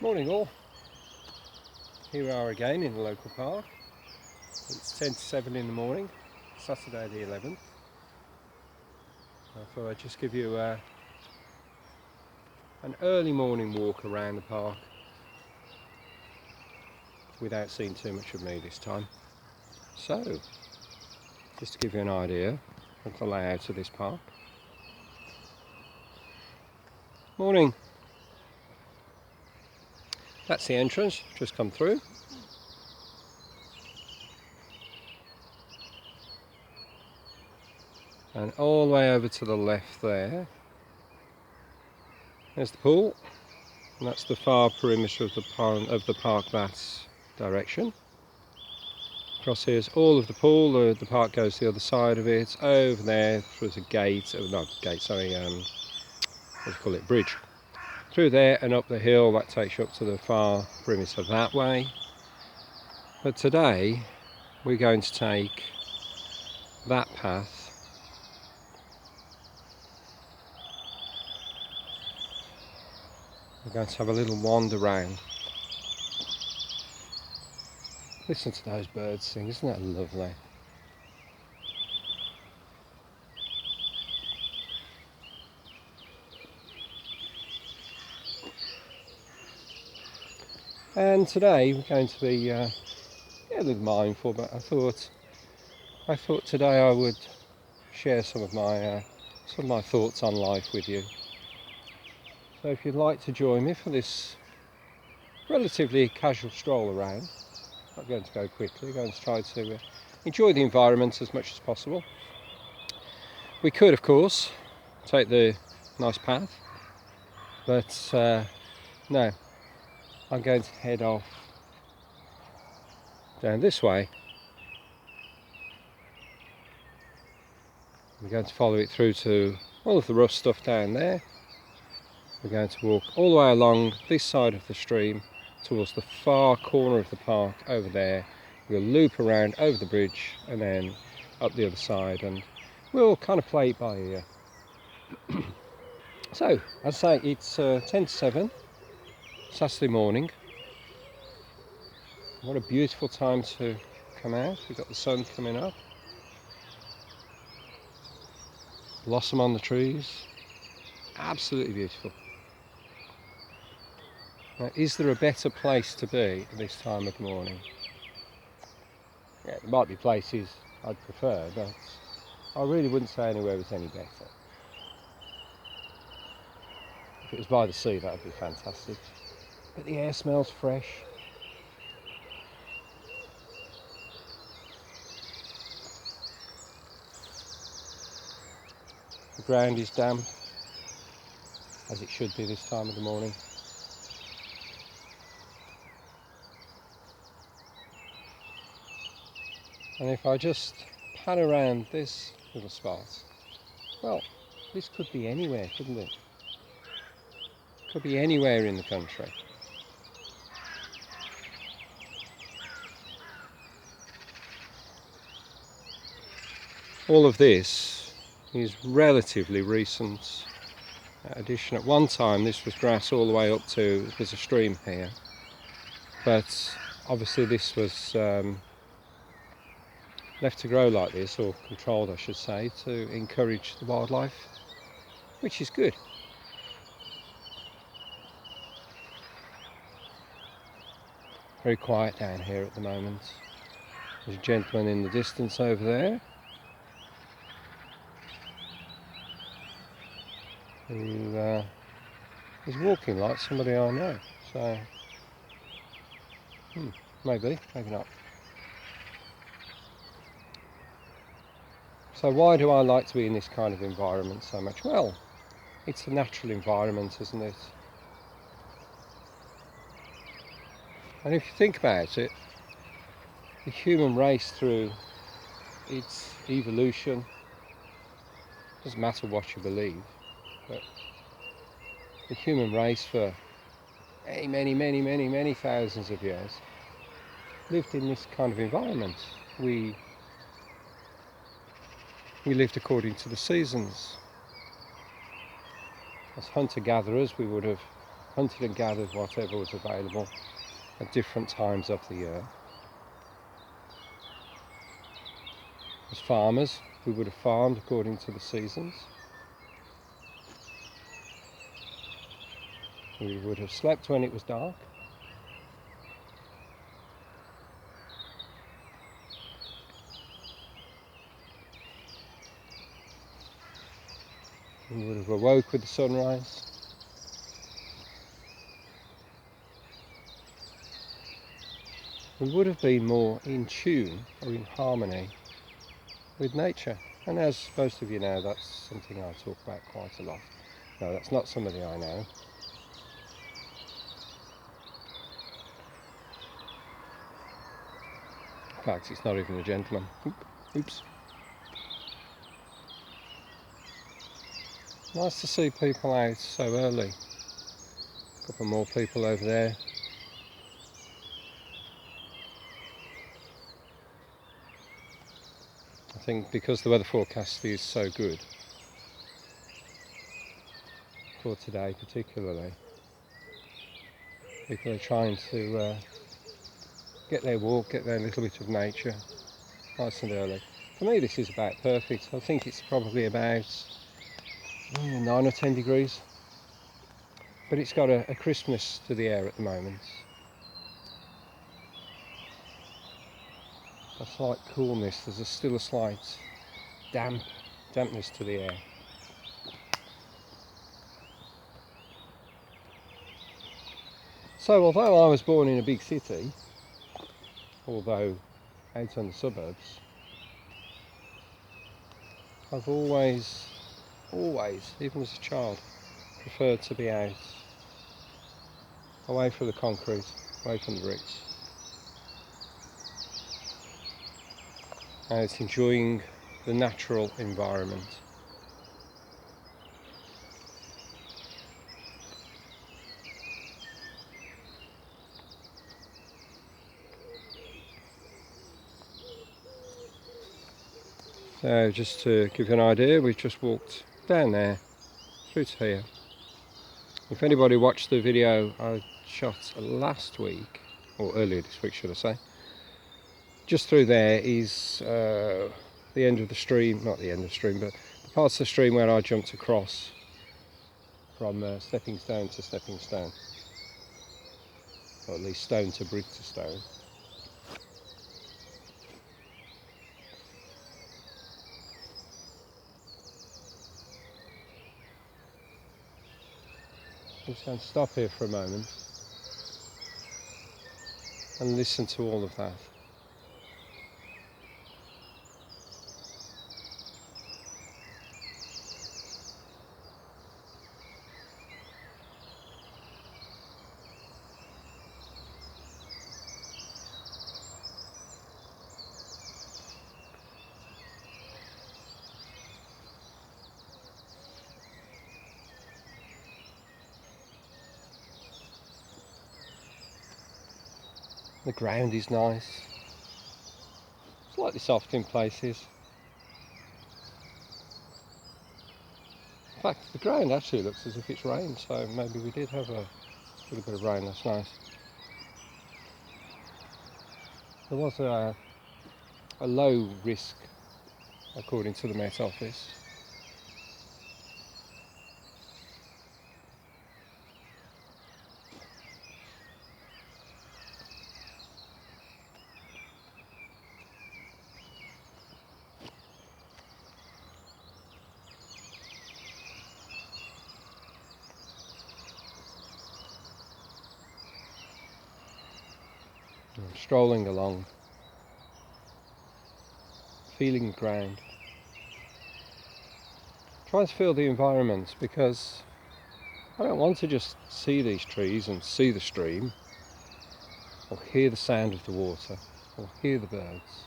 Morning all, here we are again in the local park. It's 10 to 7 in the morning, Saturday the 11th. I thought I'd just give you an early morning walk around the park without seeing too much of me this time. So, just to give you an idea of the layout of this park. Morning. That's the entrance, just come through. And all the way over to the left there's the pool, and that's the far perimeter of the park that direction. Across here's all of the pool, the park goes to the other side of it. Over there there's a gate, what do you call it, bridge. Through there and up the hill, that takes you up to the far perimeter that way. But today we're going to take that path we're going to have a little wander round. Listen to those birds sing, isn't that lovely? And today we're going to be a little mindful, but I thought today I would share some of my thoughts on life with you. So if you'd like to join me for this relatively casual stroll around, I'm not going to go quickly, I'm going to try to enjoy the environment as much as possible. We could, of course, take the nice path, but no, I'm going to head off down this way. We're going to follow it through to all of the rough stuff down there. We're going to walk all the way along this side of the stream towards the far corner of the park over there. We'll loop around over the bridge and then up the other side, and we'll kind of play it by ear. So, as I say, it's 10 to 7, Saturday morning. What a beautiful time to come out. We've got the sun coming up. Blossom on the trees. Absolutely beautiful. Now, is there a better place to be at this time of the morning? Yeah, there might be places I'd prefer, but I really wouldn't say anywhere was any better. If it was by the sea, that would be fantastic. But the air smells fresh. The ground is damp, as it should be this time of the morning. And if I just pan around this little spot, well, this could be anywhere, couldn't it? Could be anywhere in the country. All of this is relatively recent addition. At one time this was grass all the way up to, there's a stream here, but obviously this was left to grow like this, or controlled I should say, to encourage the wildlife, which is good. Very quiet down here at the moment. There's a gentleman in the distance over there who is walking like somebody I know, so maybe not. So why do I like to be in this kind of environment so much? Well, it's a natural environment, isn't it? And if you think about it, the human race through its evolution, doesn't matter what you believe, but the human race for many thousands of years lived in this kind of environment. We lived according to the seasons. As hunter-gatherers, we would have hunted and gathered whatever was available at different times of the year. As farmers, we would have farmed according to the seasons. We would have slept when it was dark. We would have awoke with the sunrise. We would have been more in tune or in harmony with nature. And as most of you know, that's something I talk about quite a lot. No, that's not somebody I know. In fact, it's not even a gentleman. Oops. Nice to see people out so early. A couple more people over there. I think because the weather forecast is so good for today particularly, people are trying to get their walk, get their little bit of nature nice and early. For me this is about perfect. I think it's probably about 9 or 10 degrees, but it's got a crispness to the air at the moment. A slight coolness, there's still a slight dampness to the air. So although I was born in a big city, although out in the suburbs, I've always, even as a child, preferred to be out, away from the concrete, away from the bricks, out enjoying the natural environment. So just to give you an idea, we've just walked down there, through to here. If anybody watched the video I shot last week, or earlier this week should I say, just through there is the end of the stream, not the end of the stream, but the parts of the stream where I jumped across from stepping stone to stepping stone, or at least stone to brick to stone. I'm just going to stop here for a moment and listen to all of that. The ground is nice, slightly soft in places. In fact, the ground actually looks as if it's rained, so maybe we did have a little bit of rain last night. There was a low risk, according to the Met Office. I'm strolling along, feeling the ground, trying to feel the environment, because I don't want to just see these trees and see the stream, or hear the sound of the water, or hear the birds.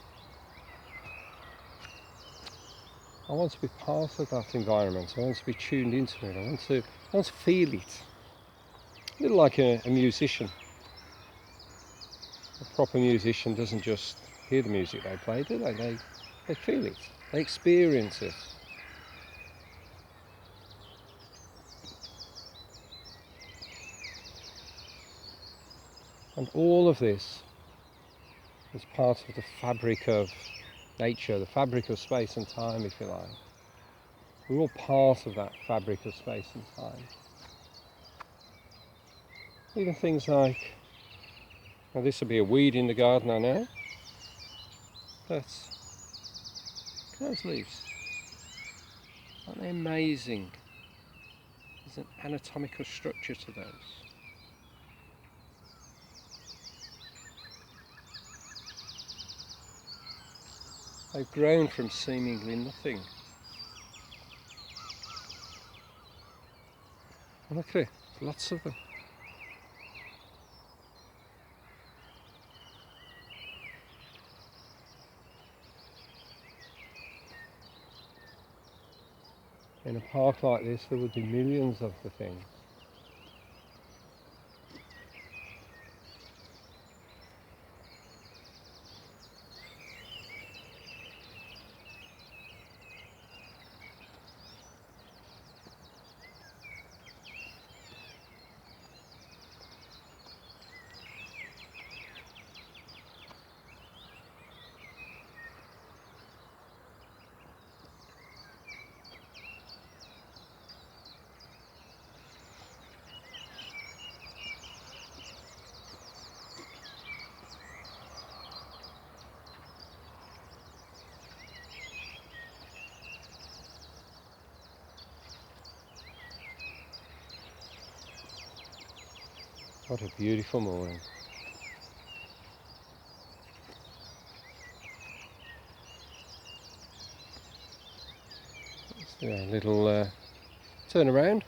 I want to be part of that environment. I want to be tuned into it. I want to feel it. A little like a musician. A proper musician doesn't just hear the music they play, do they? They feel it. They experience it. And all of this is part of the fabric of nature, the fabric of space and time, if you like. We're all part of that fabric of space and time. Even things like, now this will be a weed in the garden, I know, but those leaves, aren't they amazing? There's an anatomical structure to those. They've grown from seemingly nothing. And look at it, lots of them. In a park like this, there would be millions of the things. What a beautiful morning. Let's do a little turn around.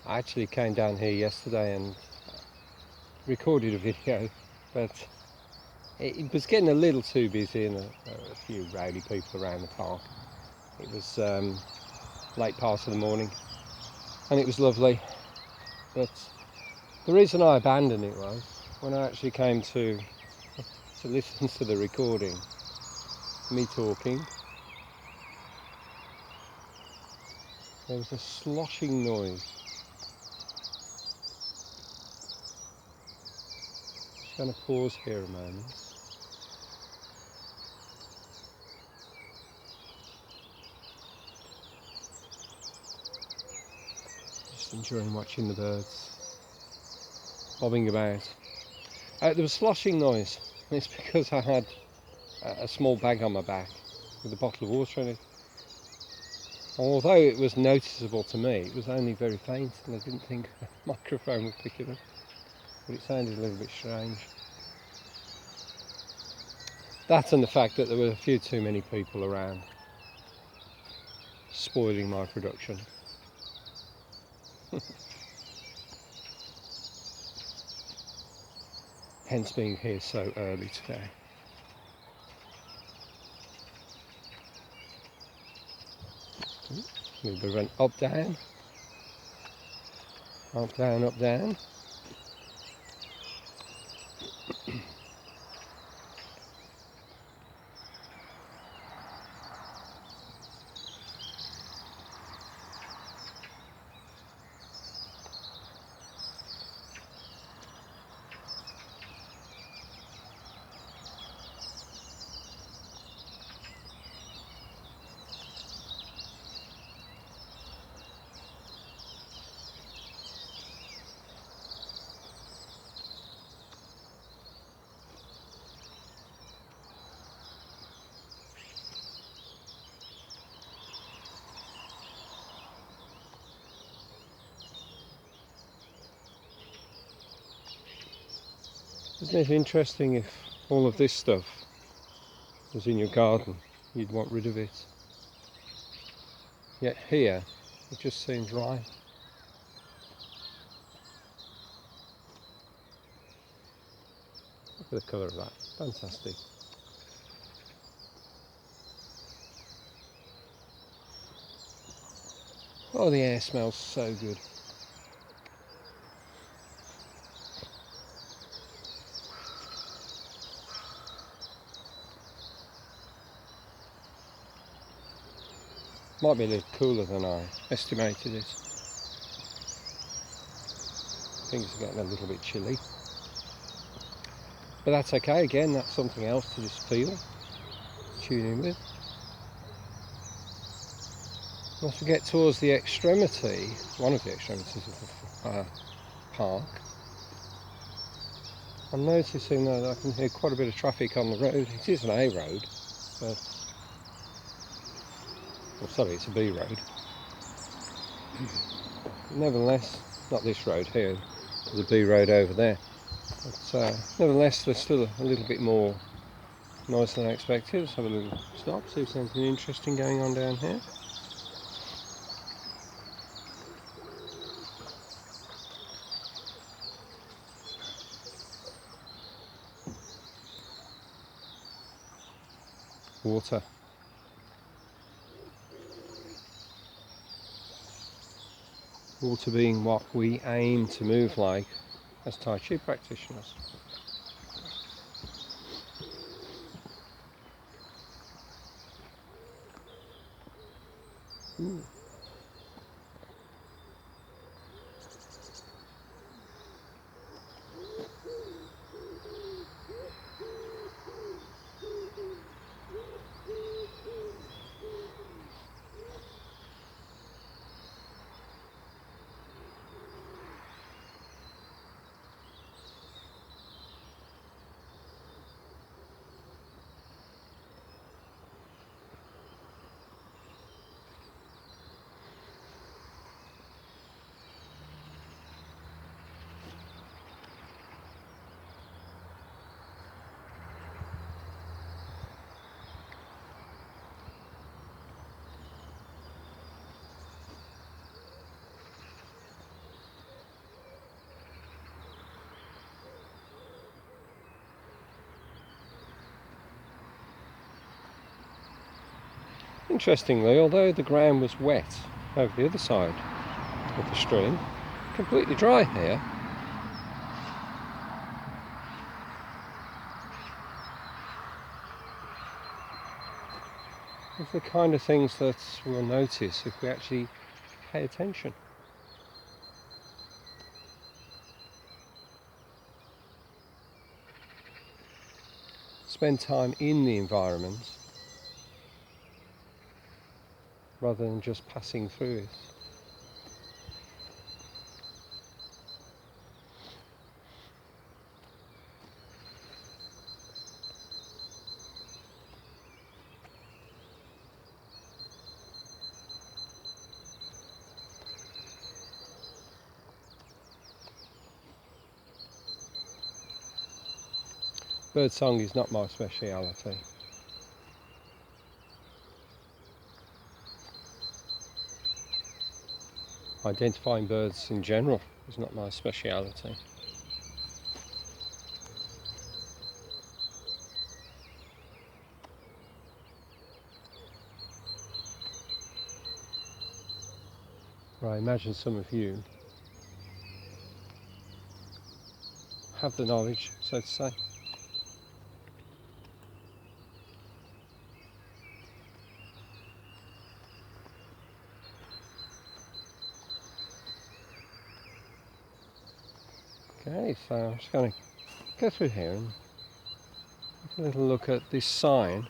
I actually came down here yesterday and recorded a video, but it was getting a little too busy and a few rowdy people around the park. It was late part of the morning and it was lovely, but the reason I abandoned it was when I actually came to listen to the recording, me talking, there was a sloshing noise. Just going to pause here a moment. Just enjoying watching the birds bobbing about. There was sloshing noise, and it's because I had a small bag on my back with a bottle of water in it. Although it was noticeable to me, it was only very faint and I didn't think the microphone would pick it up, but it sounded a little bit strange. That and the fact that there were a few too many people around, spoiling my production. Hence being here so early today. A little bit of an up down, up down, up down. Isn't it interesting if all of this stuff was in your garden, you'd want rid of it. Yet here, it just seems right. Look at the colour of that, fantastic. Oh, the air smells so good. Might be a little cooler than I estimated it. Things are getting a little bit chilly. But that's okay, again, that's something else to just feel, tune in with. As we get towards the extremity, one of the extremities of the park, I'm noticing that I can hear quite a bit of traffic on the road. It is an A road, but, well, sorry, it's a B road. Nevertheless, not this road here, the B road over there. But nevertheless, there's still a little bit more noise than I expected. Let's have a little stop, see if there's anything interesting going on down here. Water. Water being what we aim to move like as Tai Chi practitioners. Ooh. Interestingly, although the ground was wet over the other side of the stream, completely dry here. It's the kind of things that we'll notice if we actually pay attention. Spend time in the environment rather than just passing through it. Birdsong is not my speciality. Identifying birds in general is not my speciality. But I imagine some of you have the knowledge, so to say. Okay, so I'm just going to go through here and take a little look at this sign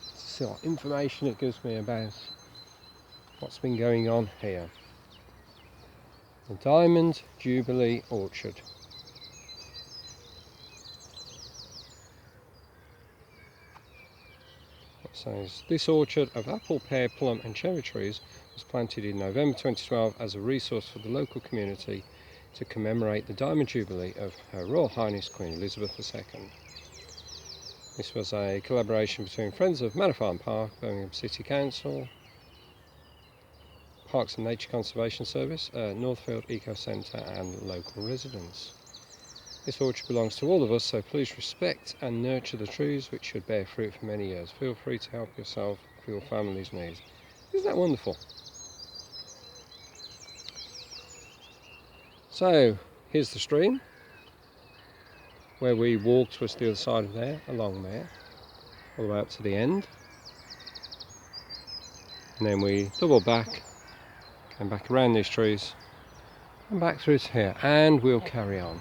to see what information it gives me about what's been going on here. The Diamond Jubilee Orchard. It says, this orchard of apple, pear, plum and cherry trees was planted in November 2012 as a resource for the local community to commemorate the Diamond Jubilee of Her Royal Highness Queen Elizabeth II. This was a collaboration between Friends of Manor Farm Park, Birmingham City Council, Parks and Nature Conservation Service, Northfield Eco Centre and local residents. This orchard belongs to all of us, so please respect and nurture the trees which should bear fruit for many years. Feel free to help yourself for your family's needs. Isn't that wonderful? So, here's the stream, where we walked was the other side of there, along there, all the way up to the end. and then we doubled back, came back around these trees and back through to here, and we'll carry on.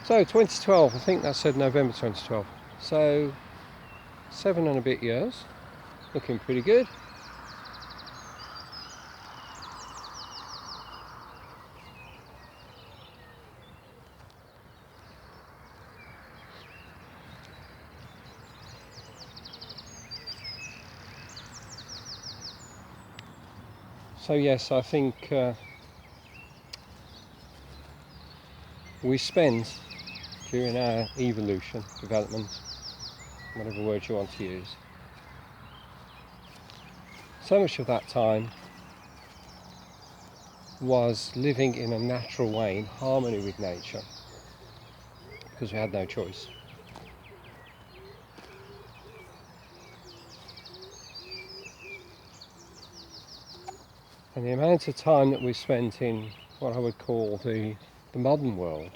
So 2012, I think that said November 2012, so 7 and a bit years, looking pretty good. So yes, I think we spent, during our evolution, development, whatever word you want to use, so much of that time was living in a natural way, in harmony with nature, because we had no choice. And the amount of time that we spent in what I would call the modern world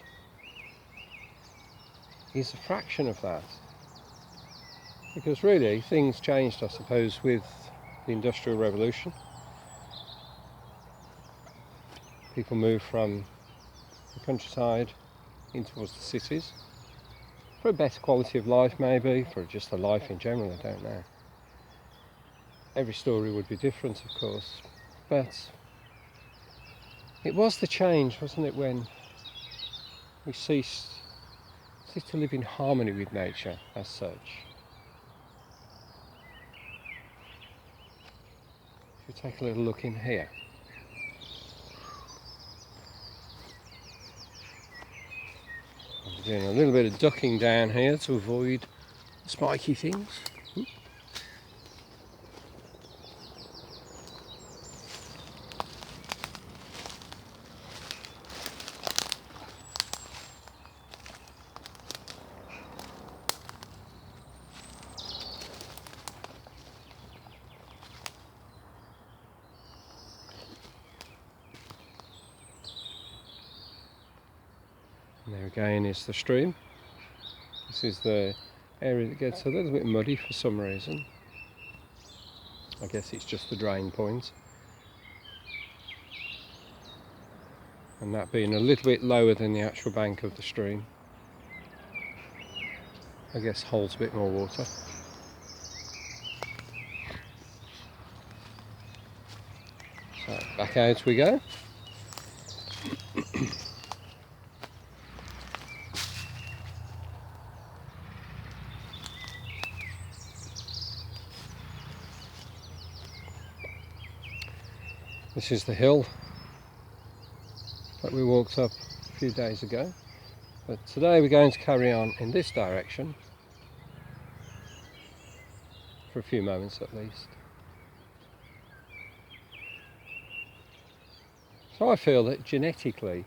is a fraction of that. Because really things changed, I suppose, with the Industrial Revolution. People moved from the countryside in towards the cities for a better quality of life, maybe, for just a life in general, I don't know. Every story would be different, of course. But it was the change, wasn't it, when we ceased to live in harmony with nature as such. If you take a little look in here. I'm doing a little bit of ducking down here to avoid spiky things. And there again is the stream. This is the area that gets a little bit muddy for some reason. I guess it's just the drain point. And that being a little bit lower than the actual bank of the stream, I guess holds a bit more water. So back out we go. This is the hill that we walked up a few days ago, but today we're going to carry on in this direction for a few moments at least. So I feel that genetically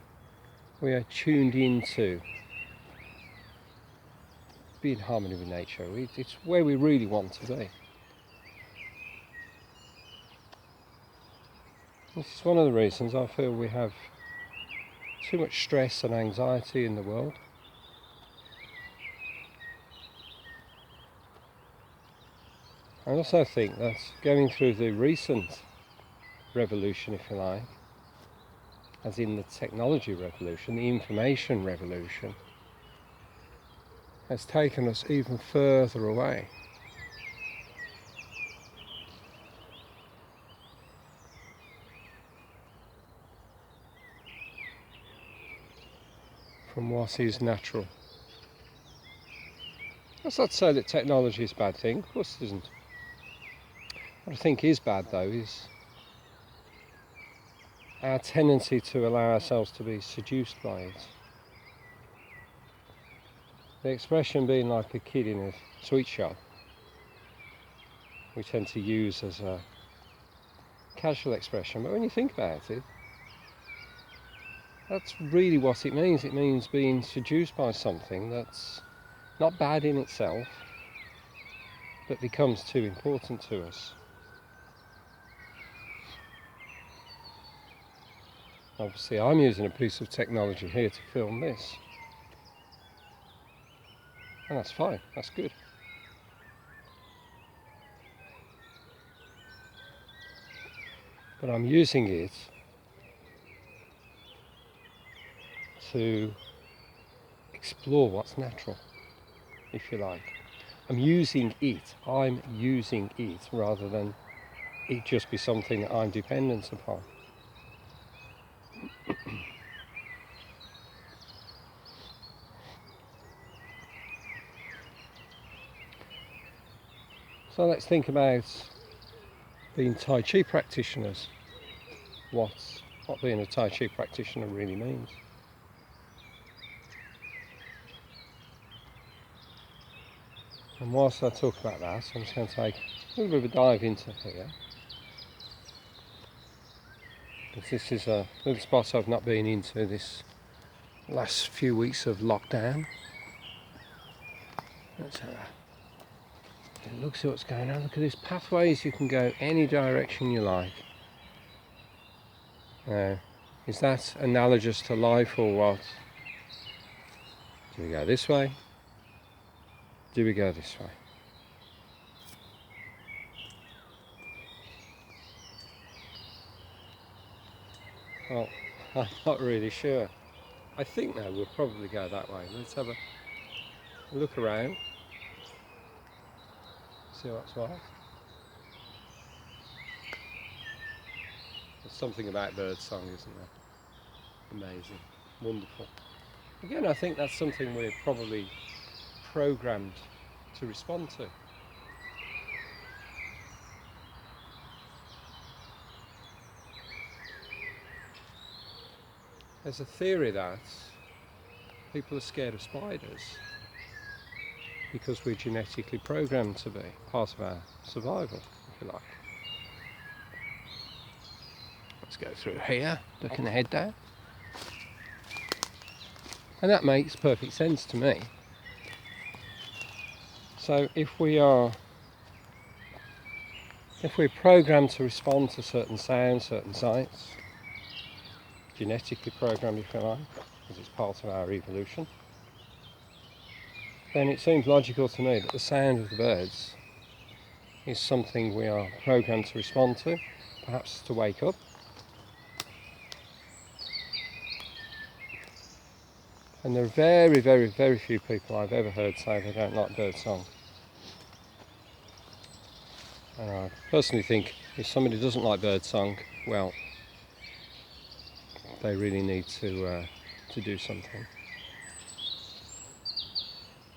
we are tuned into being in harmony with nature. It's where we really want to be. This is one of the reasons I feel we have too much stress and anxiety in the world. I also think that going through the recent revolution, if you like, as in the technology revolution, the information revolution, has taken us even further away from what is natural. That's not to say that technology is a bad thing, of course it isn't. What I think is bad though is our tendency to allow ourselves to be seduced by it. The expression being like a kid in a sweet shop, we tend to use as a casual expression, but when you think about it, that's really what it means. It means being seduced by something that's not bad in itself, but becomes too important to us. Obviously I'm using a piece of technology here to film this, and that's fine, that's good. but I'm using it to explore what's natural, if you like. I'm using it rather than it just be something that I'm dependent upon. So let's think about being Tai Chi practitioners. What being a Tai Chi practitioner really means. And whilst I talk about that, I'm just going to take a little bit of a dive into here. Because this is a little spot I've not been into this last few weeks of lockdown. Let's have a look, see what's going on. Look at these pathways, you can go any direction you like. Now, is that analogous to life or what? Do we go this way? Do we go this way? Well, I'm not really sure. I think now we'll probably go that way. Let's have a look around. See what's what. There's something about birdsong, isn't there? Amazing. Wonderful. Again, I think that's something we're probably programmed to respond to. There's a theory that people are scared of spiders because we're genetically programmed to be part of our survival, if you like. Let's go through here, looking the head down. And that makes perfect sense to me. So if we're programmed to respond to certain sounds, certain sights, genetically programmed if you like, because it's part of our evolution, then it seems logical to me that the sound of the birds is something we are programmed to respond to, perhaps to wake up. And there are very, very, very few people I've ever heard say they don't like birdsong. And I personally think if somebody doesn't like birdsong, well, they really need to do something.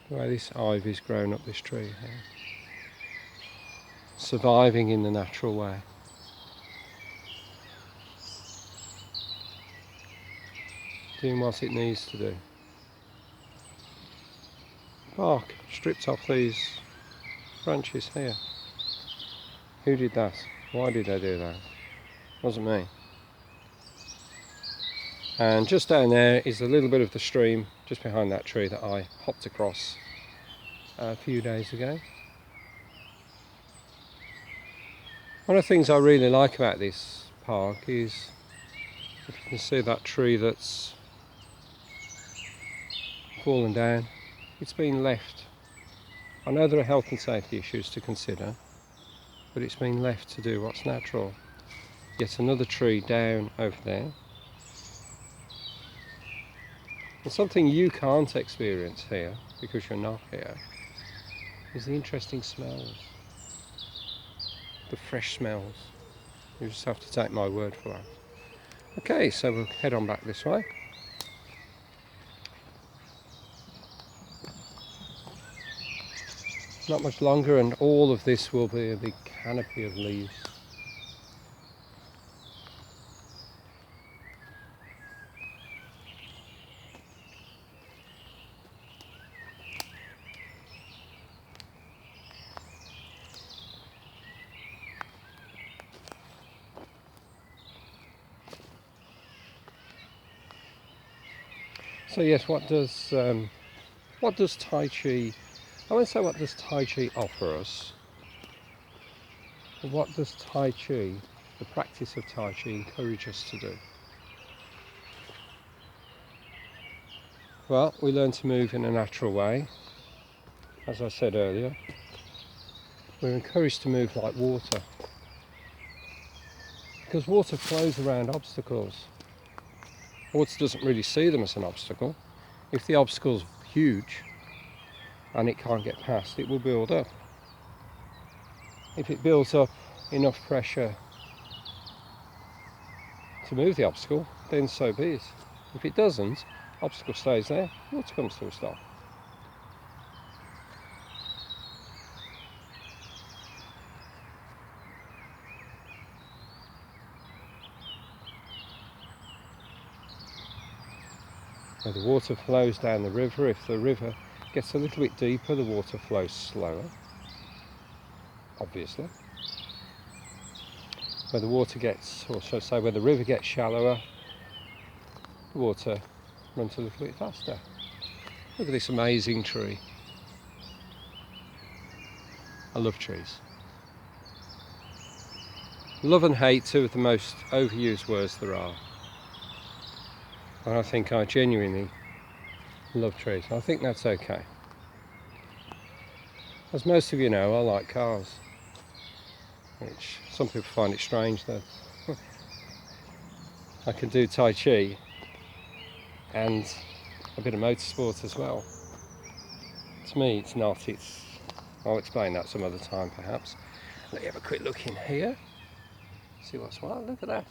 The way this ivy's grown up this tree here. Surviving in the natural way. Doing what it needs to do. Bark stripped off these branches here. Who did that? Why did they do that? It wasn't me. And just down there is a little bit of the stream just behind that tree that I hopped across a few days ago. One of the things I really like about this park is, if you can see that tree that's fallen down, it's been left. I know there are health and safety issues to consider, but it's been left to do what's natural. Yet another tree down over there. And something you can't experience here, because you're not here, is the interesting smells. The fresh smells. You just have to take my word for that. Okay, so we'll head on back this way. Not much longer and all of this will be a big canopy of leaves. So yes, what does Tai Chi, I won't say what does Tai Chi offer us, but what does Tai Chi, the practice of Tai Chi, encourage us to do? Well, we learn to move in a natural way. As I said earlier, we're encouraged to move like water. Because water flows around obstacles. Water doesn't really see them as an obstacle. If the obstacle's huge and it can't get past, it will build up. If it builds up enough pressure to move the obstacle, then so be it. If it doesn't, obstacle stays there, water comes to a stop. Where the water flows down the river, if the river gets a little bit deeper, the water flows slower, obviously. Where the water gets, or should I say, where the river gets shallower, the water runs a little bit faster. Look at this amazing tree. I love trees. Love and hate, two of the most overused words there are. And I think I genuinely love trees. I think that's okay. As most of you know, I like cars. Which some people find it strange that I can do Tai Chi and a bit of motorsport as well. To me it's not, I'll explain that some other time perhaps. Let me have a quick look in here, see what's what. Look at that.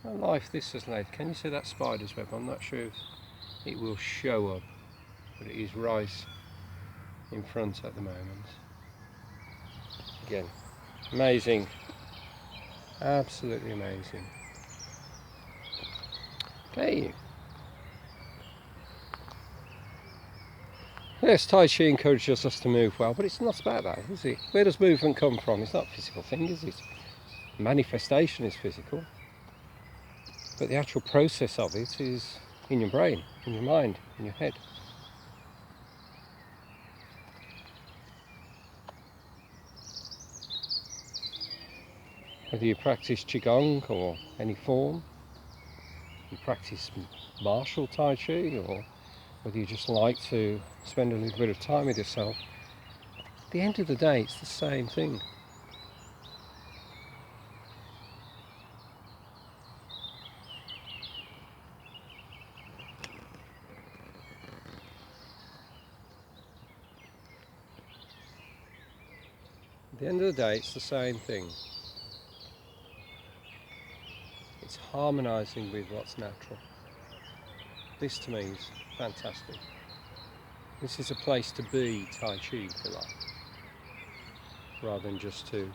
What life this has led. Can you see that spider's web? I'm not sure if it will show up, but it is right in front at the moment. Again, amazing, absolutely amazing. Okay. Yes, Tai Chi encourages us to move well, but it's not about that, is it? Where does movement come from? It's not a physical thing, is it? Manifestation is physical, but the actual process of it is in your brain, in your mind, in your head. Whether you practice Qigong or any form, you practice martial Tai Chi, or whether you just like to spend a little bit of time with yourself, at the end of the day it's the same thing. At the end of the day it's the same thing. It's harmonising with what's natural. This to me is fantastic. This is a place to be Tai Chi, if you like, rather than just to